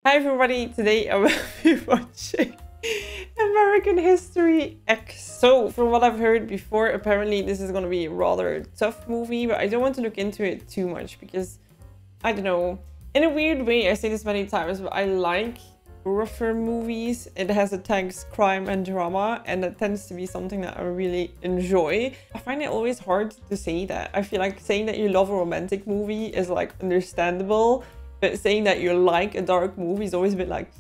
Hi everybody, today I will be watching American History X. So from what I've heard before, apparently this is going to be a rather tough movie, but I don't want to look into it too much because, I don't know, in a weird way, I say this many times, but I like rougher movies. It has the tags crime and drama, and that tends to be something that I really enjoy. I find it always hard to say that. I feel like saying that you love a romantic movie is like understandable, but saying that you like a dark movie is always a bit like...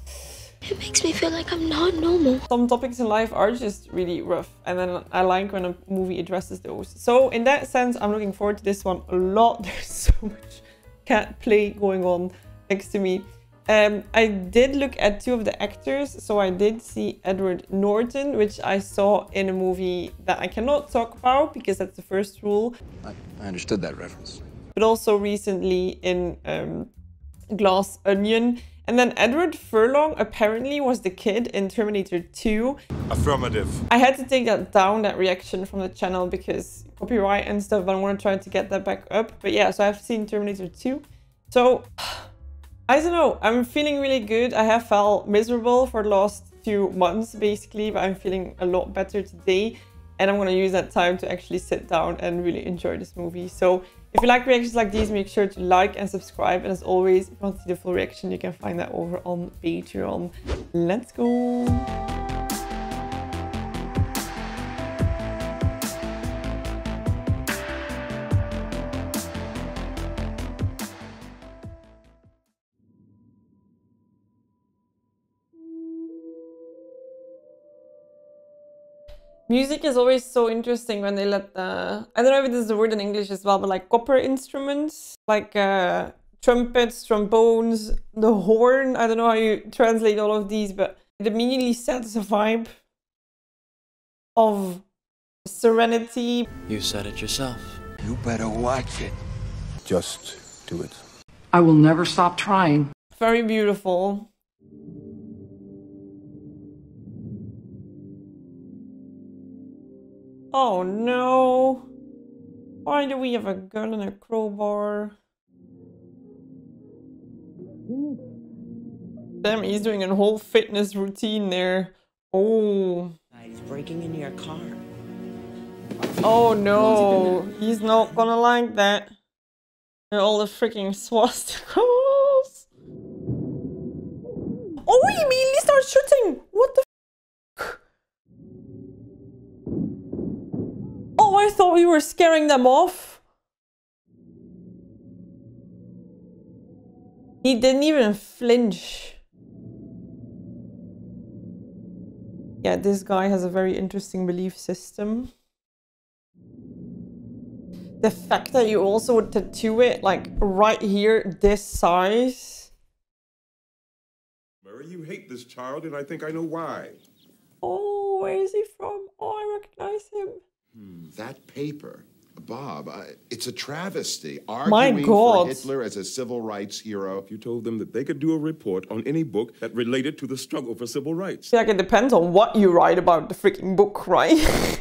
It makes me feel like I'm not normal. Some topics in life are just really rough, and then I like when a movie addresses those. So in that sense, I'm looking forward to this one a lot. There's so much cat play going on next to me. I did look at two of the actors. So I did see Edward Norton, which I saw in a movie that I cannot talk about because that's the first rule. I understood that reference. But also recently in Glass Onion. And then Edward Furlong apparently was the kid in Terminator 2. Affirmative. I had to take that down, that reaction from the channel, because copyright and stuff, but I want to try to get that back up. But yeah, so I've seen Terminator 2. So, I don't know, I'm feeling really good. I have felt miserable for the last few months, basically, but I'm feeling a lot better today. And I'm going to use that time to actually sit down and really enjoy this movie. So, if you like reactions like these, make sure to like and subscribe. And as always, if you want to see the full reaction, you can find that over on Patreon. Let's go! Music is always so interesting when they let the... I don't know if this is the word in English as well, but like copper instruments, like trumpets, trombones, the horn. I don't know how you translate all of these, but it immediately sets a vibe of serenity. You said it yourself. You better watch it. Just do it. I will never stop trying. Very beautiful. Oh no! Why do we have a gun and a crowbar? Damn, he's doing a whole fitness routine there. Oh. He's breaking into your car. Oh no, he's not gonna like that. And all the freaking swastikas. Oh, he immediately starts shooting! What the f***? Oh, I thought we were scaring them off. He didn't even flinch. Yeah, this guy has a very interesting belief system. The fact that you also would tattoo it, like, right here, this size. Murray, you hate this child, and I think I know why. Oh, where is he from? Oh, I recognize him. That paper, Bob, it's a travesty. My Arguing God. for Hitler as a civil rights hero. You told them that they could do a report on any book that related to the struggle for civil rights. Like, it depends on what you write about the freaking book, right?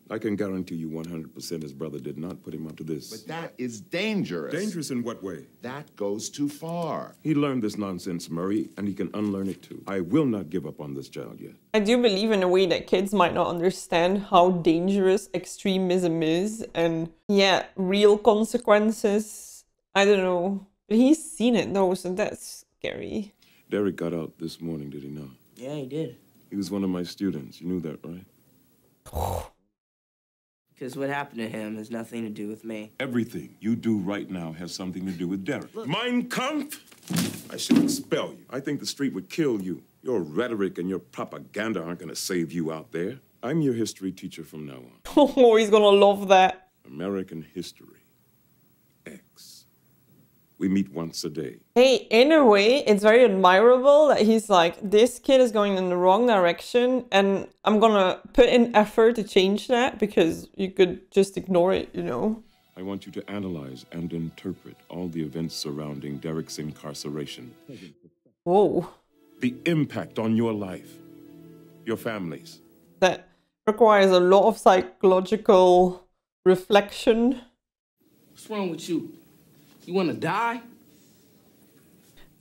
I can guarantee you 100% his brother did not put him up to this. But that is dangerous. Dangerous in what way? That goes too far. He learned this nonsense, Murray, and he can unlearn it too. I will not give up on this child yet. I do believe in a way that kids might not understand how dangerous extremism is, and yeah, real consequences. I don't know. But he's seen it though, so that's scary. Derek got out this morning, did he not? Yeah, he did. He was one of my students. You knew that, right? Because what happened to him has nothing to do with me. Everything you do right now has something to do with Derek. Mein Kampf! I should expel you. I think the street would kill you. Your rhetoric and your propaganda aren't going to save you out there. I'm your history teacher from now on. Oh, he's gonna love that. American History X. We meet once a day. Hey, in a way, it's very admirable that he's like, this kid is going in the wrong direction, and I'm gonna put in effort to change that, because you could just ignore it, you know? I want you to analyze and interpret all the events surrounding Derek's incarceration. Whoa. The impact on your life, your families. That requires a lot of psychological reflection. What's wrong with you? You want to die?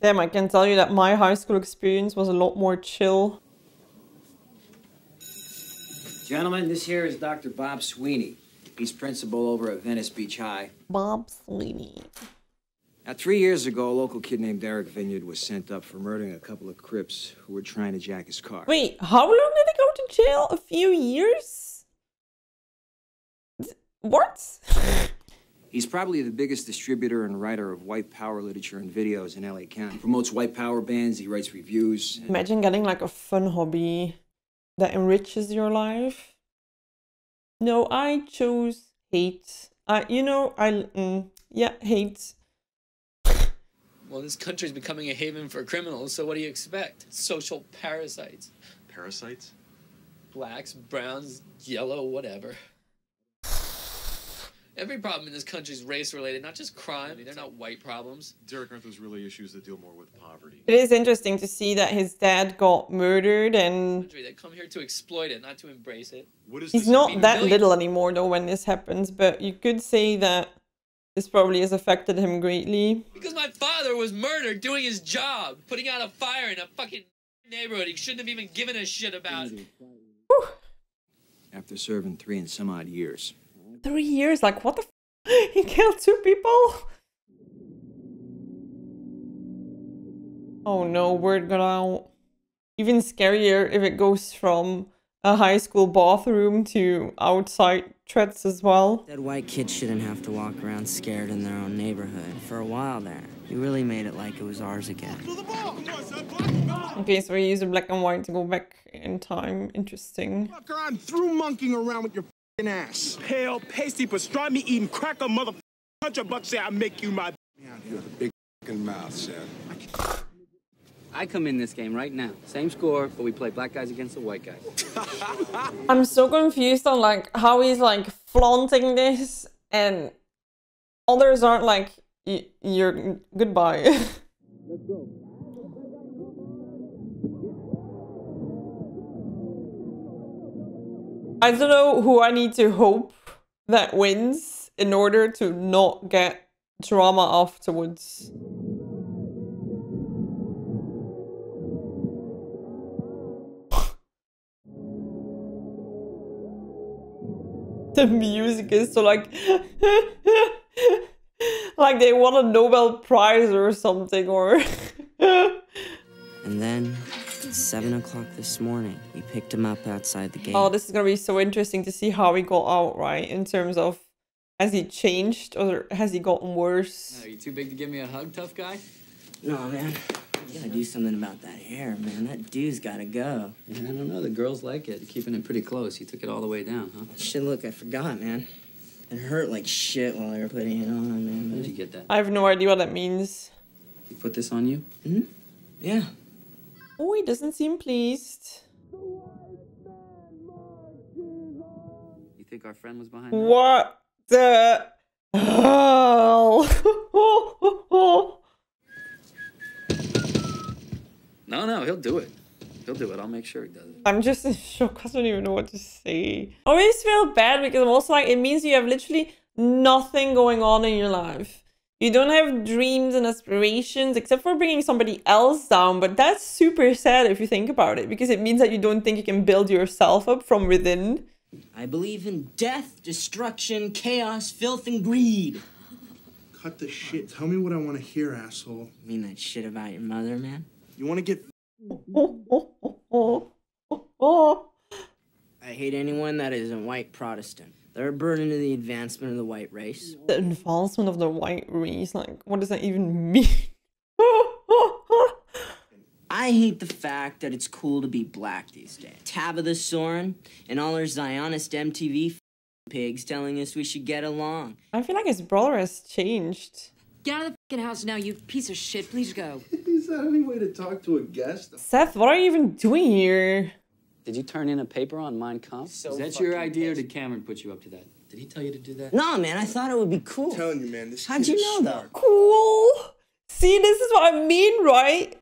Damn, I can tell you that my high school experience was a lot more chill. Gentlemen, this here is Dr. Bob Sweeney. He's principal over at Venice Beach High. Bob Sweeney. Now, 3 years ago, a local kid named Eric Vineyard was sent up for murdering a couple of Crips who were trying to jack his car. Wait, how long did he go to jail? A few years? What? He's probably the biggest distributor and writer of white power literature and videos in LA County. Promotes white power bands, he writes reviews. Imagine getting like a fun hobby that enriches your life. No, I chose hate. Hate. Well, this country's becoming a haven for criminals, so what do you expect? Social parasites. Parasites? Blacks, browns, yellow, whatever. Every problem in this country is race-related, not just crime. They're not white problems. Derek, aren't those really issues that deal more with poverty? It is interesting to see that his dad got murdered and... They come here to exploit it, not to embrace it. He's not that little anymore, though, when this happens, but you could say that this probably has affected him greatly. Because my father was murdered doing his job, putting out a fire in a fucking neighborhood he shouldn't have even given a shit about. Whew. After serving 3 and some odd years. 3 years? Like, what the f? He killed 2 people? Oh no, word got out. Even scarier if it goes from a high school bathroom to outside threats as well. That white kid shouldn't have to walk around scared in their own neighborhood. For a while there, you really made it like it was ours again. Okay, so we use a black and white to go back in time. Interesting. Fucker, I'm through monkeying around with your f***ing ass. Pale, pasty, pastrami eating cracker mother $100 say I make you my You have a big f***ing mouth, Seth. I come in this game right now. Same score, but we play black guys against the white guys. I'm so confused on like how he's like flaunting this and others aren't like, you're goodbye. Let's go. I don't know who I need to hope that wins in order to not get drama afterwards. The music is so like like they won a Nobel Prize or something, or And then at 7 o'clock this morning, we picked him up outside the gate. Oh, this is gonna be so interesting to see how he got out, right? In terms of, has he changed or has he gotten worse? Are you too big to give me a hug, tough guy? No, man. You gotta do something about that hair, man. That dude's gotta go. Yeah, I don't know. The girls like it. You're keeping it pretty close. You took it all the way down, huh? Shit, look, I forgot, man. It hurt like shit while they were putting it on, man. Where did you get that? I have no idea what that means. You put this on you? Hmm? Yeah. Oh, he doesn't seem pleased. You think our friend was behind that? What the hell? No, he'll do it. He'll do it. I'll make sure he does it. I'm just in shock. I don't even know what to say. I always feel bad because I'm also like, it means you have literally nothing going on in your life. You don't have dreams and aspirations except for bringing somebody else down. But that's super sad if you think about it, because it means that you don't think you can build yourself up from within. I believe in death, destruction, chaos, filth, and greed. Cut the shit. Tell me what I want to hear, asshole. You mean that shit about your mother, man? You want to get... I hate anyone that isn't white Protestant. They're a burden to the advancement of the white race. The advancement of the white race? Like, what does that even mean? I hate the fact that it's cool to be black these days. Tabitha Soren and all her Zionist MTV pigs telling us we should get along. I feel like his brother has changed. Get out of the fucking house now, you piece of shit. Please go. Is that any way to talk to a guest? Seth, what are you even doing here? Did you turn in a paper on Mein Kampf? Is that your idea, or did Cameron put you up to that? Did he tell you to do that? No, man, I thought it would be cool. I'm telling you, man, this How'd you know, though? Cool. See, this is what I mean, right?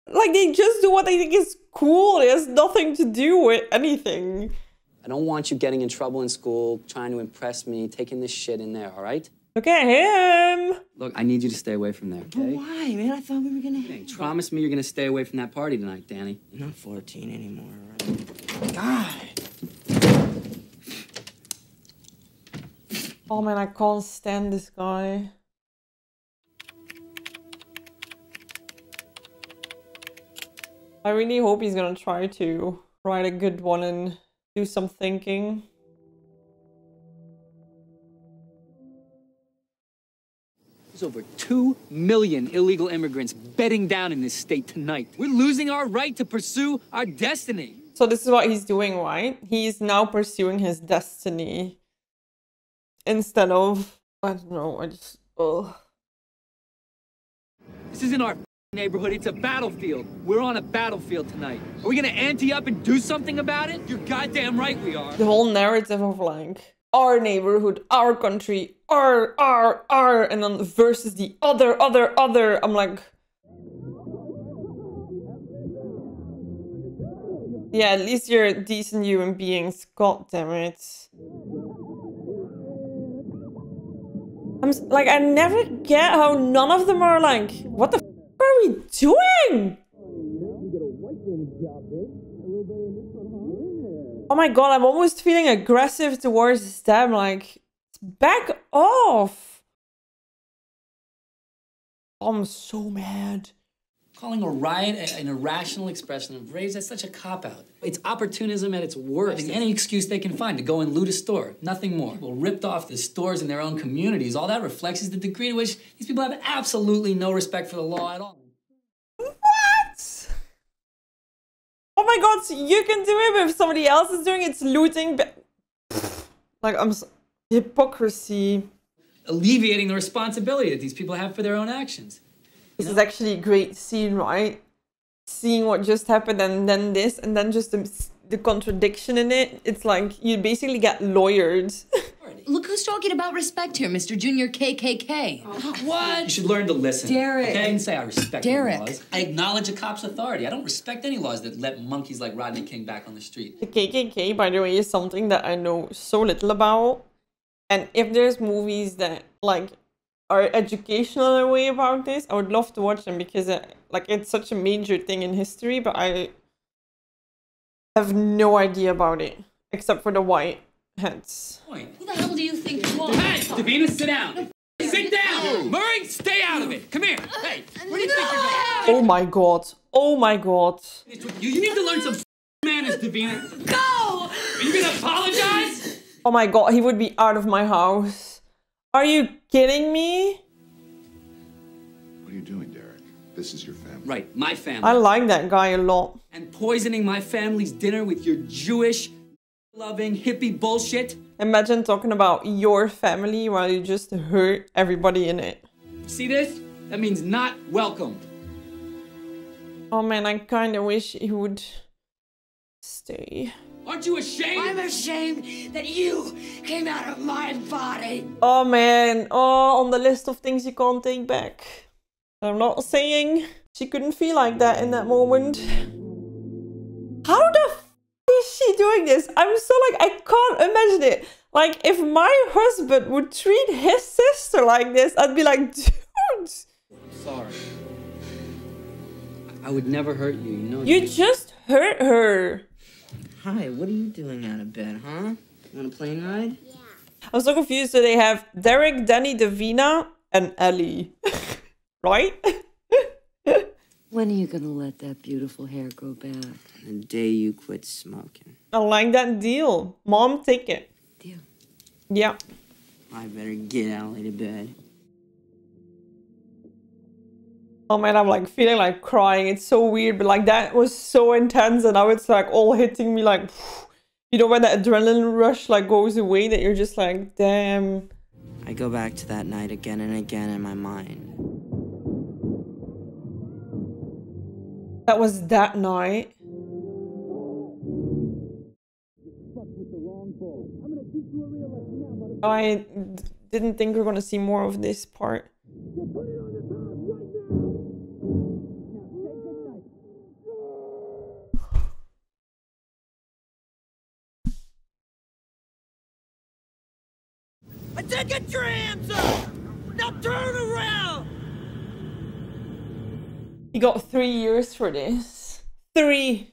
Like, they just do what they think is cool. It has nothing to do with anything. I don't want you getting in trouble in school, trying to impress me, taking this shit in there, all right? Look at him. Look, I need you to stay away from there, okay? Why, man? I thought we were gonna... Hey, promise me you're gonna stay away from that party tonight, Danny. You're not 14 anymore, right? God. Oh man, I can't stand this guy. I really hope he's gonna try to write a good one and do some thinking. There's over 2 million illegal immigrants bedding down in this state tonight. We're losing our right to pursue our destiny. So this is what he's doing, right? He's now pursuing his destiny. Instead of, I don't know, I just, ugh. This isn't our neighborhood, it's a battlefield. We're on a battlefield tonight. Are we gonna ante up and do something about it? You're goddamn right we are. The whole narrative of like, our neighborhood, our country, our, and then versus the other. I'm like... Yeah, at least you're decent human beings, god damn it. Like, I never get how none of them are like, what the f are we doing? Oh my god, I'm almost feeling aggressive towards them, like, back off. I'm so mad. Calling a riot an irrational expression of rage, that's such a cop-out. It's opportunism at its worst. Any excuse they can find to go and loot a store, nothing more. Well, ripped off the stores in their own communities. All that reflects is the degree to which these people have absolutely no respect for the law at all. What? Oh my god, so you can do it, but if somebody else is doing it, it's looting. Like, hypocrisy. Alleviating the responsibility that these people have for their own actions. This is actually a great scene, right? Seeing what just happened and then this, and then just the contradiction in it. It's like you basically get lawyered. Look who's talking about respect here, Mr. Junior KKK. What? You should learn to listen. Derek. Okay? I didn't say I respect Derek. laws. I acknowledge a cop's authority. I don't respect any laws that let monkeys like Rodney King back on the street. The KKK, by the way, is something that I know so little about. And if there's movies that, like, are educational in a way about this, I would love to watch them because like it's such a major thing in history, but I have no idea about it except for the white heads. Who the hell do you think you are? Hey, Davina, sit down. Sit down. Murray, stay out of it. Come here. Hey, where do you think you're going? Oh my god. Oh my god. You need to learn some manners, Davina. Go! Are you gonna apologize? Oh my god, he would be out of my house. Are you kidding me? What are you doing, Derek? This is your family. Right, my family. I like that guy a lot. And poisoning my family's dinner with your Jewish, loving, hippie bullshit. Imagine talking about your family while you just hurt everybody in it. See this? That means not welcomed. Oh man, I kind of wish he would stay. Aren't you ashamed? I'm ashamed that you came out of my body. Oh man, oh, on the list of things you can't take back. I'm not saying she couldn't feel like that in that moment. How the f is she doing this? I'm so like, I can't imagine it. Like, if my husband would treat his sister like this, I'd be like, dude. Sorry. I would never hurt you, you know. You just hurt her. Hi, what are you doing out of bed, huh? You want a plane ride? Yeah. I'm so confused. So they have Derek, Danny, Davina, and Ellie. Right? When are you gonna let that beautiful hair grow back? The day you quit smoking. I like that deal. Mom, take it. Deal. Yeah. I better get Allie to bed. Oh man, I'm like feeling like crying. It's so weird, but like that was so intense and now it's like all hitting me like, you know, when the adrenaline rush like goes away that you're just like, damn. I go back to that night again and again in my mind. That was that night. I didn't think we were gonna see more of this part. I did Then get your hands up! Now turn around! He got 3 years for this. 3.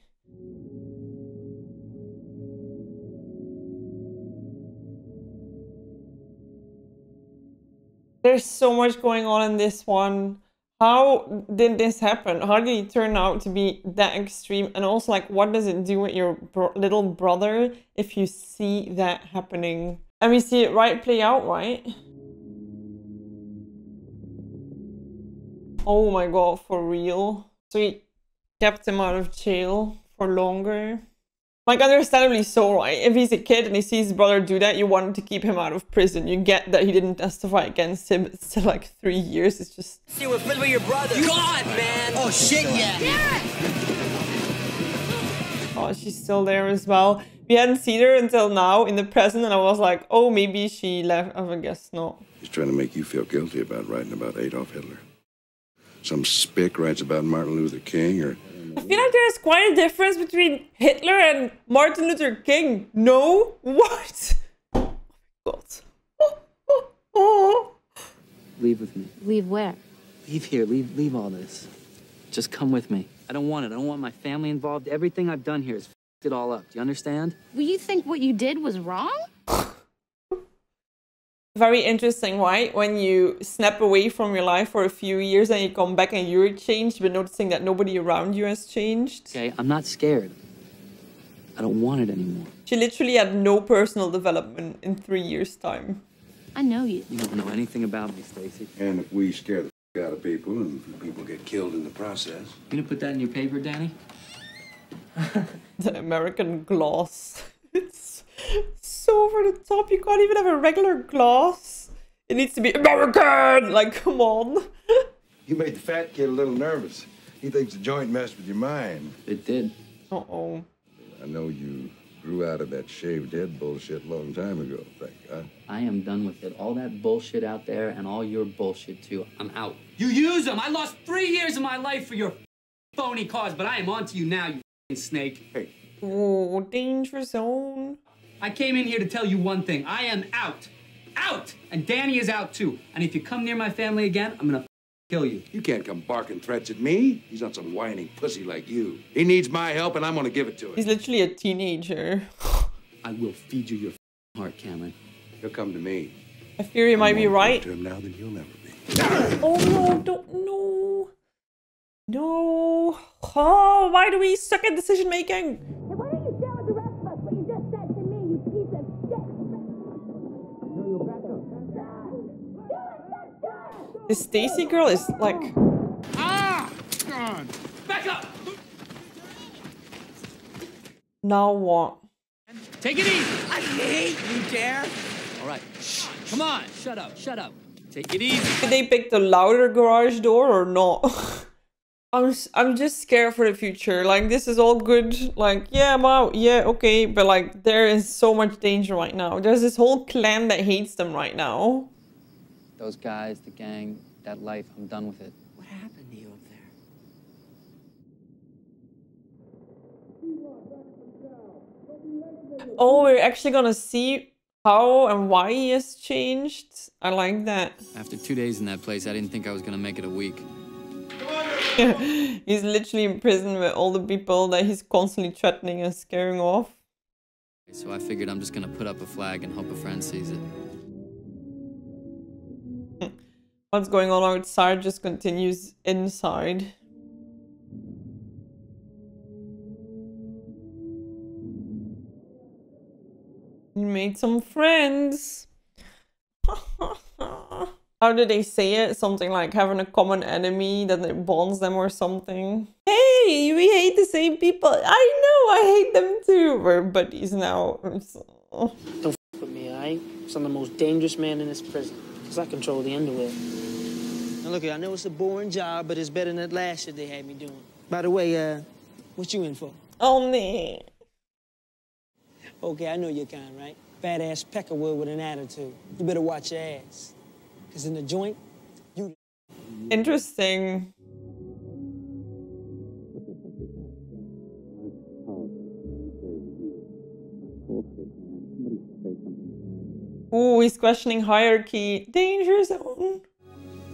There's so much going on in this one. How did this happen? How did he turn out to be that extreme? And also, like, what does it do with your little brother if you see that happening? And we see it play out, right? Oh my god, for real? So he kept him out of jail for longer? Like, understandably so, right? If he's a kid and he sees his brother do that, you want to keep him out of prison. You get that he didn't testify against him. It's still like 3 years. It's just... See what with your brother. God, man! Oh, shit, yeah! Oh, she's still there as well. We hadn't seen her until now in the present, and I was like, oh, maybe she left. I guess not. He's trying to make you feel guilty about writing about Adolf Hitler. Some spick writes about Martin Luther King, or... I feel like there's quite a difference between Hitler and Martin Luther King. No? What? Oh my god. Leave with me. Leave where? Leave here. Leave all this. Just come with me. I don't want it. I don't want my family involved. Everything I've done here is f***ed it all up. Do you understand? Well, you think what you did was wrong? Very interesting, right? When you snap away from your life for a few years and you come back and you're changed, but noticing that nobody around you has changed. Okay, I'm not scared. I don't want it anymore. She literally had no personal development in 3 years' time. I know you. You don't know anything about me, Stacy. And if we scare the f*** out of people and people get killed in the process. You gonna put that in your paper, Danny? The American gloss. It's so over the top. You can't even have a regular gloss. It needs to be American. Like, come on. You made the fat kid a little nervous. He thinks the joint messed with your mind. It did. Uh-oh. I know you grew out of that shaved head bullshit a long time ago, thank God. I am done with it. All that bullshit out there and all your bullshit, too. I'm out. You use them! I lost 3 years of my life for your phony cause, but I am on to you now, you snake. Hey. Oh, danger zone. I came in here to tell you one thing. I am out. Out! And Danny is out, too. And if you come near my family again, I'm gonna kill you. You can't come barking threats at me. He's not some whining pussy like you. He needs my help, and I'm gonna give it to him. He's literally a teenager. I will feed you your heart, Cameron. He'll come to me. I fear you might be right. To him now than you'll never be. Oh no, don't, no. No. Oh, why do we suck at decision making? Hey, why don't you share with the rest of us what you just said to me, you piece of shit? This Stacy girl is like... Ah! God! Back up! Now what? Take it easy! I hate you, Dare! All right, shh. Come on, shut up, shut up. Take it easy. Did they pick the louder garage door or not? I'm just scared for the future. Like, this is all good. Like, yeah, I'm out. Yeah, okay. But like, there is so much danger right now. There's this whole clan that hates them right now. Those guys, the gang, that life, I'm done with it. What happened to you up there? Oh, we're actually gonna see how and why he has changed. I like that. After 2 days in that place, I didn't think I was gonna make it a week. He's literally in prison with all the people that he's constantly threatening and scaring off. So I figured I'm just gonna put up a flag and hope a friend sees it. What's going on outside just continues inside. You made some friends. How do they say it? Something like having a common enemy that it bonds them or something. Hey, we hate the same people. I know, I hate them too. We're buddies now. Don't f with me, alright? I'm the most dangerous man in this prison. Because I control the underwear. Now look, I know it's a boring job, but it's better than that last shit they had me doing. By the way, what you in for? Oh, nee. Okay, I know your kind, right? Badass peckerwood with an attitude. You better watch your ass. Because in the joint, you... Interesting. Ooh, he's questioning hierarchy. Danger zone.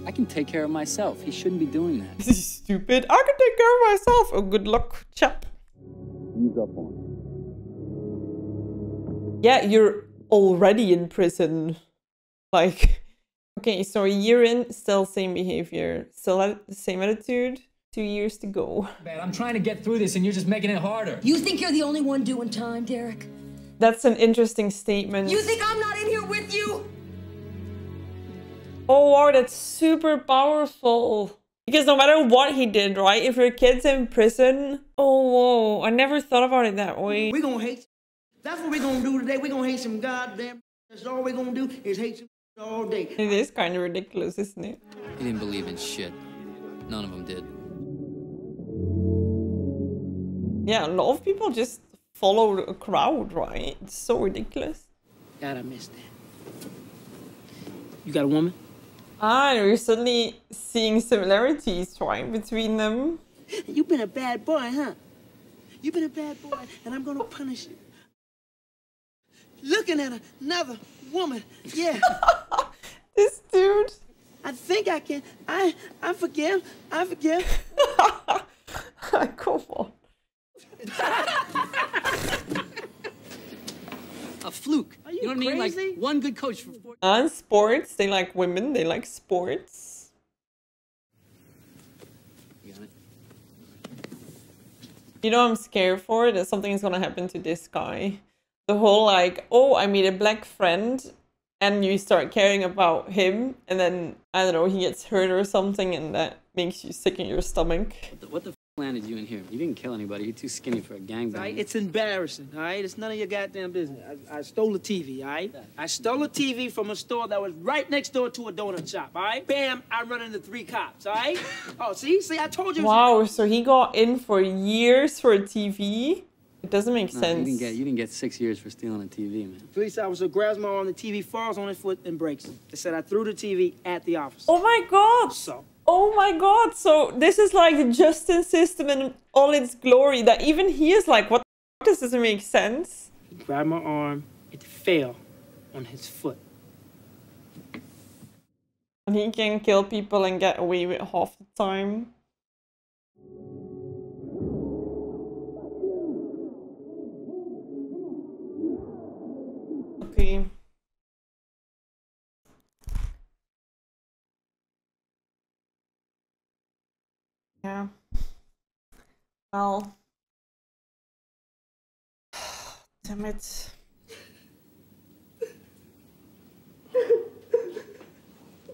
I can take care of myself. He shouldn't be doing that. This is stupid. I can take care of myself. Oh, good luck, chap. Ease up on it. Yeah, you're already in prison. Like, okay, so a year in, still same behavior. Still the same attitude. 2 years to go. Man, I'm trying to get through this and you're just making it harder. You think you're the only one doing time, Derek? That's an interesting statement. You think I'm not in here with you? Oh wow, that's super powerful. Because no matter what he did, right? If your kid's in prison, oh whoa, I never thought about it that way. We're gonna hate. That's what we're gonna do today. We're gonna hate some goddamn. That's all we're gonna do is hate some all day. It is kind of ridiculous, isn't it? He didn't believe in shit. None of them did. Yeah, a lot of people just follow a crowd, right? It's so ridiculous. God, I missed that. You got a woman? Ah, we're suddenly seeing similarities, right, between them. You've been a bad boy, huh? You've been a bad boy, and I'm gonna punish you. Looking at another woman, yeah. This dude. I think I can. I forgive. I forgive. Come on. A fluke. Are you know what I mean? Like one good coach for 4. And sports, they like women, they like sports. You got it? You know, I'm scared for that something is gonna happen to this guy. The whole like, oh, I meet a black friend, and you start caring about him, and then I don't know, he gets hurt or something, and that makes you sick in your stomach. What the f landed you in here? You didn't kill anybody. You're too skinny for a gangbang. Right? It's embarrassing, all right? It's none of your goddamn business. I stole a TV, all right? I stole a TV from a store that was right next door to a donut shop, all right? Bam, I run into 3 cops, all right? Oh, see, I told you. Wow, so he got in for years for a TV? It doesn't make sense. You didn't get 6 years for stealing a TV, man. Police officer grabs my arm, the TV falls on his foot and breaks it. They said I threw the TV at the officer. Oh my god! So. Oh my god, so this is like the justice system in all its glory, that even he is like, what the fuck, this doesn't make sense. He grabbed my arm, it fell on his foot. And he can kill people and get away with half the time. Okay. Yeah. Well. Damn it.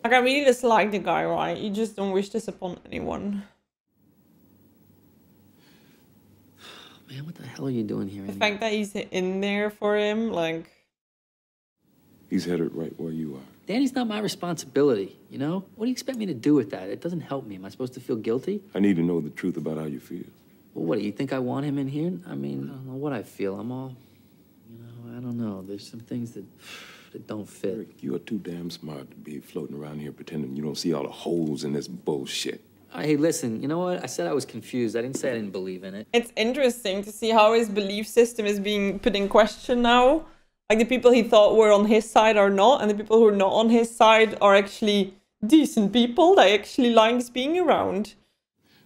Like, I really dislike the guy, right? You just don't wish this upon anyone. Man, what the hell are you doing here? The fact that he's in there for him, like... He's headed right where you are. Danny's not my responsibility, you know? What do you expect me to do with that? It doesn't help me. Am I supposed to feel guilty? I need to know the truth about how you feel. Well, what, do you think I want him in here? I mean, I don't know what I feel. I'm all, you know, I don't know. There's some things that don't fit. Rick, you are too damn smart to be floating around here pretending you don't see all the holes in this bullshit. Hey, listen, you know what? I said I was confused. I didn't say I didn't believe in it. It's interesting to see how his belief system is being put in question now. Like, the people he thought were on his side are not, and the people who are not on his side are actually decent people that he actually likes being around.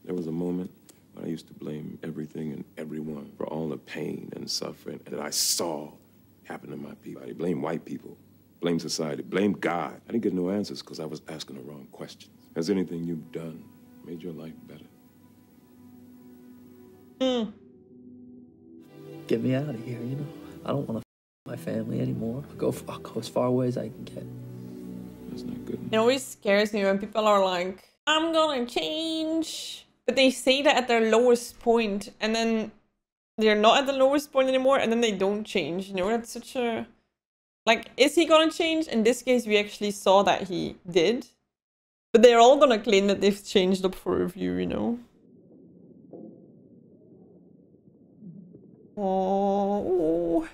There was a moment when I used to blame everything and everyone for all the pain and suffering that I saw happen to my people. I blamed white people, blamed society, blamed God. I didn't get no answers because I was asking the wrong questions. Has anything you've done made your life better? Get me out of here, you know? I don't want to my family anymore. I'll go as far away as I can get. That's not good. It always scares me when people are like, I'm gonna change. But they say that at their lowest point, and then they're not at the lowest point anymore, and then they don't change. You know, that's such a... Like, is he gonna change? In this case, we actually saw that he did. But they're all gonna claim that they've changed up for review, you know? Oh...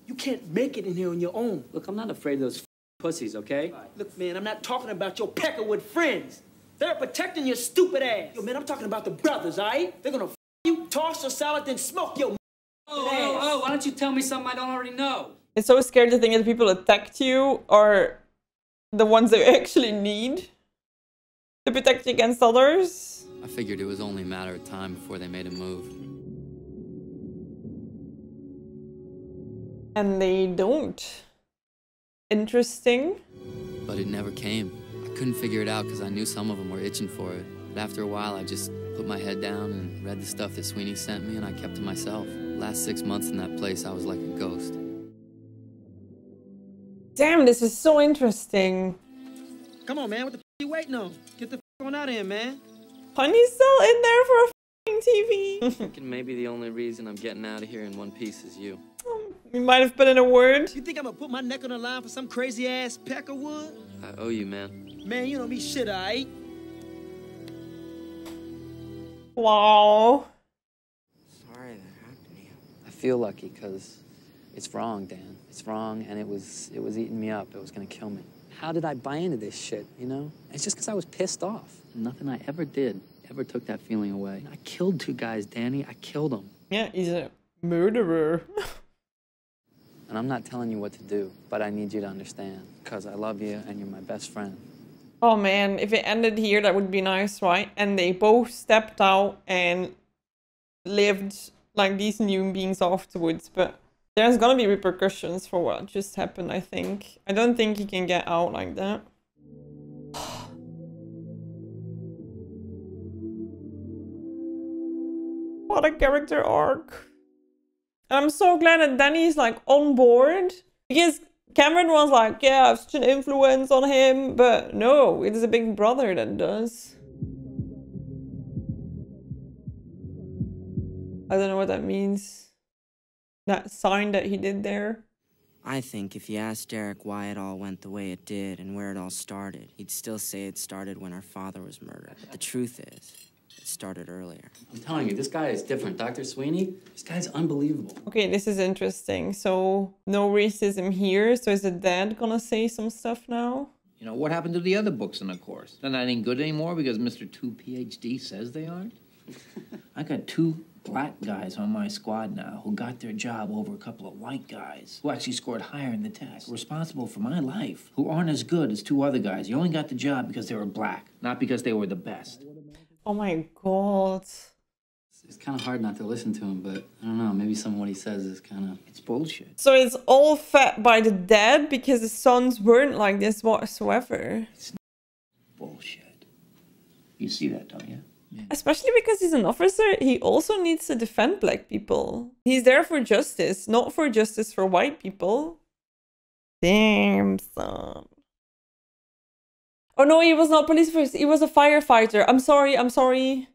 You can't make it in here on your own. Look, I'm not afraid of those pussies, okay? Look, man, I'm not talking about your peckerwood friends. They're protecting your stupid ass. Yo, man, I'm talking about the brothers, all right? They're gonna you, toss your salad, then smoke your Oh, why don't you tell me something I don't already know? It's so scared to think that people attacked you are the ones that you actually need to protect you against others. I figured it was only a matter of time before they made a move. And they don't. Interesting. But it never came. I couldn't figure it out because I knew some of them were itching for it. But after a while, I just put my head down and read the stuff that Sweeney sent me, and I kept to myself. Last 6 months in that place, I was like a ghost. Damn, this is so interesting. Come on, man. What the f you waiting on? Get the f on out of here, man. Honey's still in there for a f***ing TV. Thinking maybe the only reason I'm getting out of here in one piece is you. You might have put in a word. You think I'm gonna put my neck on the line for some crazy ass pecker wood? I owe you, man. Man, you know me shit, alright? Wow. Sorry that happened to you. I feel lucky because it's wrong, Dan. It's wrong, and it was eating me up. It was gonna kill me. How did I buy into this shit, you know? It's just because I was pissed off. Nothing I ever did ever took that feeling away. I killed 2 guys, Danny. I killed them. Yeah, he's a murderer. And I'm not telling you what to do, but I need you to understand, because I love you and you're my best friend. Oh man, if it ended here, that would be nice, right? And they both stepped out and lived like decent human beings afterwards, but there's gonna be repercussions for what just happened, I think. I don't think he can get out like that. What a character arc. I'm so glad that Danny's like on board, because Cameron was like, yeah, I have such an influence on him, but no, it is a big brother that does. I don't know what that means. That sign that he did there. I think if you asked Derek why it all went the way it did and where it all started, he'd still say it started when our father was murdered. But the truth is, it started earlier. I'm telling you, this guy is different. Dr. Sweeney, this guy's unbelievable. Okay, this is interesting. So, no racism here. So is the dad gonna say some stuff now? You know, what happened to the other books in the course? They're not any good anymore because Mr. 2 PhD says they aren't? I got 2 black guys on my squad now who got their job over a couple of white guys who actually scored higher in the test, responsible for my life, who aren't as good as 2 other guys. You only got the job because they were black, not because they were the best. Oh my god. It's kind of hard not to listen to him, but I don't know, maybe some of what he says is kind of... It's bullshit. So it's all fed by the dad because the sons weren't like this whatsoever. It's bullshit. You see that, don't you? Yeah. Especially because he's an officer, he also needs to defend black people. He's there for justice, not for justice for white people. Damn, son. Oh no, he was not police first, he was a firefighter. I'm sorry.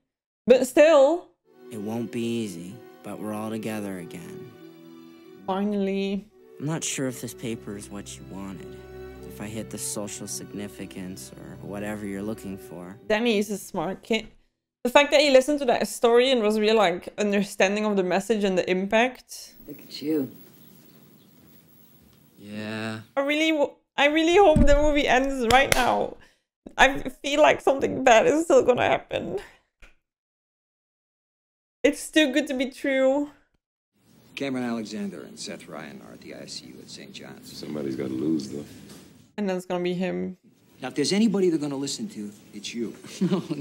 But still. It won't be easy, but we're all together again. Finally. I'm not sure if this paper is what you wanted. If I hit the social significance or whatever you're looking for. Danny is a smart kid. The fact that he listened to that story and was really like understanding of the message and the impact. Look at you. Yeah. I really hope the movie ends right now. I feel like something bad is still gonna happen. It's too good to be true. Cameron Alexander and Seth Ryan are at the ICU at St. John's. Somebody's got to lose, though. And that's gonna be him. Now, if there's anybody they're going to listen to, it's you.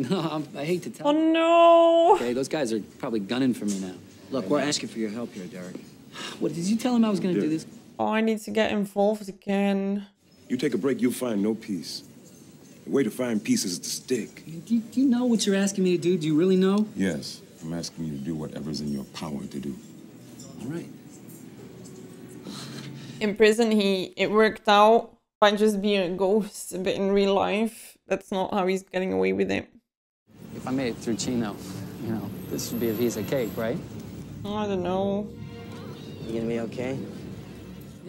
No, I hate to tell Oh no! Okay, those guys are probably gunning for me now. Look, we're asking for your help here, Derek. What, did you tell him I was going to do this? Oh, I need to get involved again. You take a break, you'll find no peace. The way to find peace is to stick. Do you know what you're asking me to do? Do you really know? Yes, I'm asking you to do whatever's in your power to do. All right. In prison, it worked out by just being a ghost, but in real life, that's not how he's getting away with it. If I made it through Chino, you know, this would be a piece of cake, right? I don't know. You gonna be okay?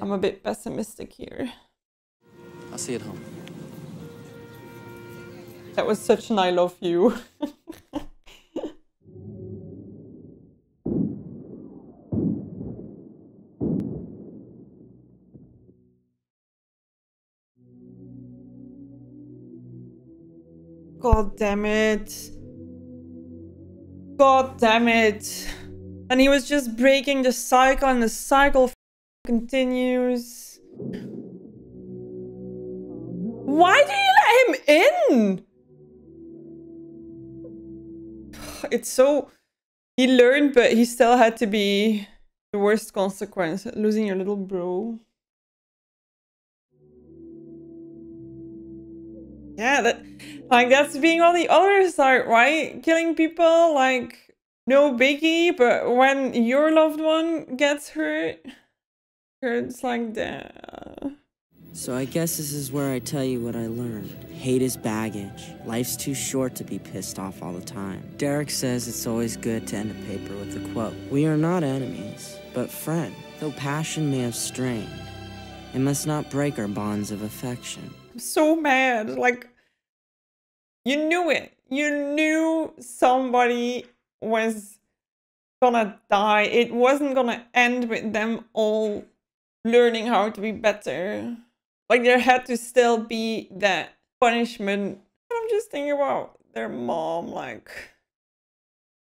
I'm a bit pessimistic here. I'll see you at home. That was such an I love you. God damn it. God damn it. And he was just breaking the cycle, and the cycle continues. Why do you let him in? It's so... He learned, but he still had to be the worst consequence. Losing your little bro. Yeah, that's being on the other side, right? Killing people, like, no biggie, but when your loved one gets hurt, it's like that. So I guess this is where I tell you what I learned. Hate is baggage. Life's too short to be pissed off all the time. Derek says it's always good to end a paper with a quote. We are not enemies, but friends. Though passion may have strained, it must not break our bonds of affection. I'm so mad. Like, you knew it. You knew somebody was gonna die. It wasn't gonna end with them all learning how to be better. Like, there had to still be that punishment. I'm just thinking about their mom, like,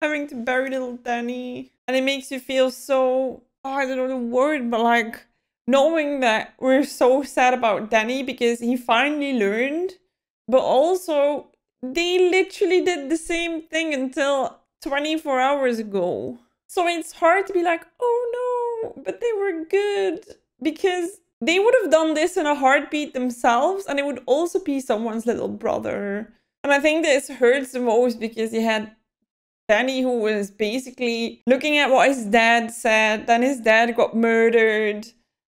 having to bury little Danny. And it makes you feel so, oh, I don't know the word, but like, knowing that we're so sad about Danny because he finally learned, but also they literally did the same thing until 24 hours ago. So it's hard to be like, oh no, but they were good, because they would have done this in a heartbeat themselves, and it would also be someone's little brother. And I think this hurts the most because you had Danny, who was basically looking at what his dad said, then his dad got murdered,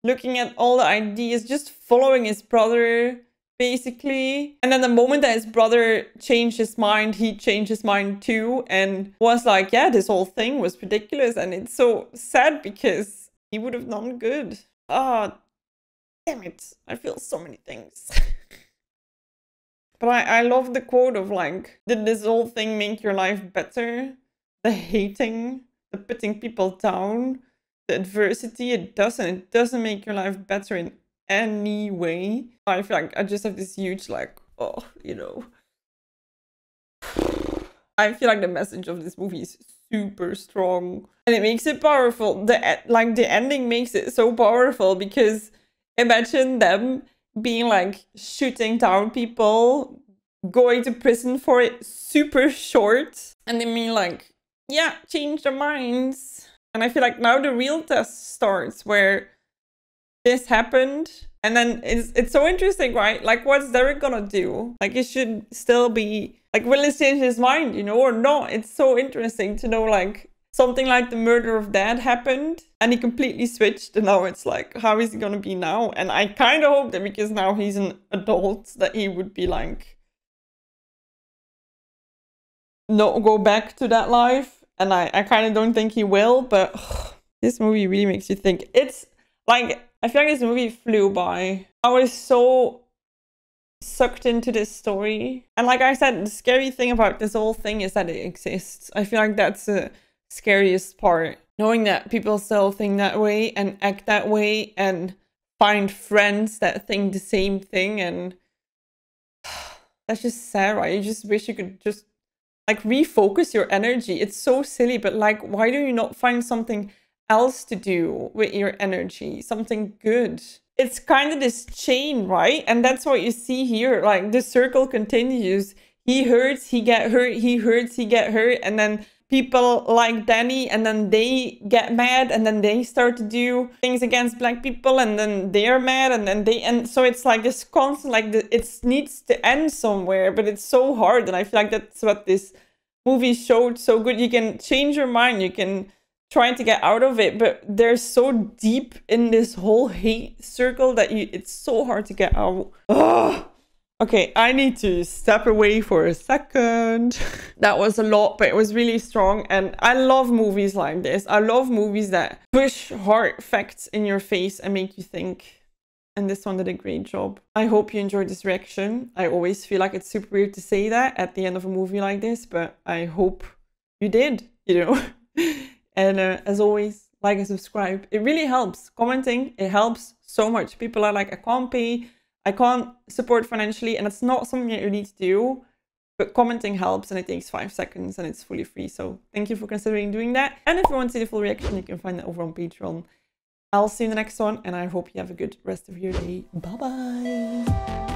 looking at all the ideas, just following his brother, basically. And then the moment that his brother changed his mind, he changed his mind too, and was like, yeah, this whole thing was ridiculous. And it's so sad because he would have done good. Oh, damn it. I feel so many things. But I love the quote of like, did this whole thing make your life better? The hating, the putting people down, the adversity, it doesn't make your life better in any way. I feel like I just have this huge like, oh, you know. I feel like the message of this movie is super strong. And it makes it powerful. The ending makes it so powerful because imagine them being like shooting down people, going to prison for it super short, and then being like, yeah, change their minds. And I feel like now the real test starts where this happened. And then it's so interesting, right? Like, what's Derek gonna do? Like, it should still be like, will he change his mind, you know, or not? It's so interesting to know, like, something like the murder of Dad happened and he completely switched, and now it's like, how is he gonna be now? And I kind of hope that because now he's an adult that he would be like, not go back to that life. And I kind of don't think he will, but this movie really makes you think. It's like, I feel like this movie flew by. I was so sucked into this story. And like I said, the scary thing about this whole thing is that it exists. I feel like that's the scariest part. Knowing that people still think that way and act that way and find friends that think the same thing. And that's just sad, right? You just wish you could just like refocus your energy. It's so silly, but like, why do you not find something else to do with your energy? Something good. It's kind of this chain, right? And that's what you see here. Like, the circle continues. He hurts, he get hurt, he hurts, he get hurt, and then people like Danny, and then they get mad, and then they start to do things against black people, and then they're mad, and then and so it's like this constant, like, it needs to end somewhere, but it's so hard. And I feel like that's what this movie showed so good. You can change your mind, you can try to get out of it, but they're so deep in this whole hate circle that it's so hard to get out. Ugh. Okay, I need to step away for a second. That was a lot, but it was really strong. And I love movies like this. I love movies that push hard facts in your face and make you think. And this one did a great job. I hope you enjoyed this reaction. I always feel like it's super weird to say that at the end of a movie like this, but I hope you did, you know. And as always, like and subscribe. It really helps. Commenting, it helps so much. People are like, I can't pay. I can't support financially, and it's not something that you need to do, but commenting helps, and it takes 5 seconds and it's fully free. So thank you for considering doing that. And if you want to see the full reaction, you can find that over on Patreon. I'll see you in the next one, and I hope you have a good rest of your day. Bye bye.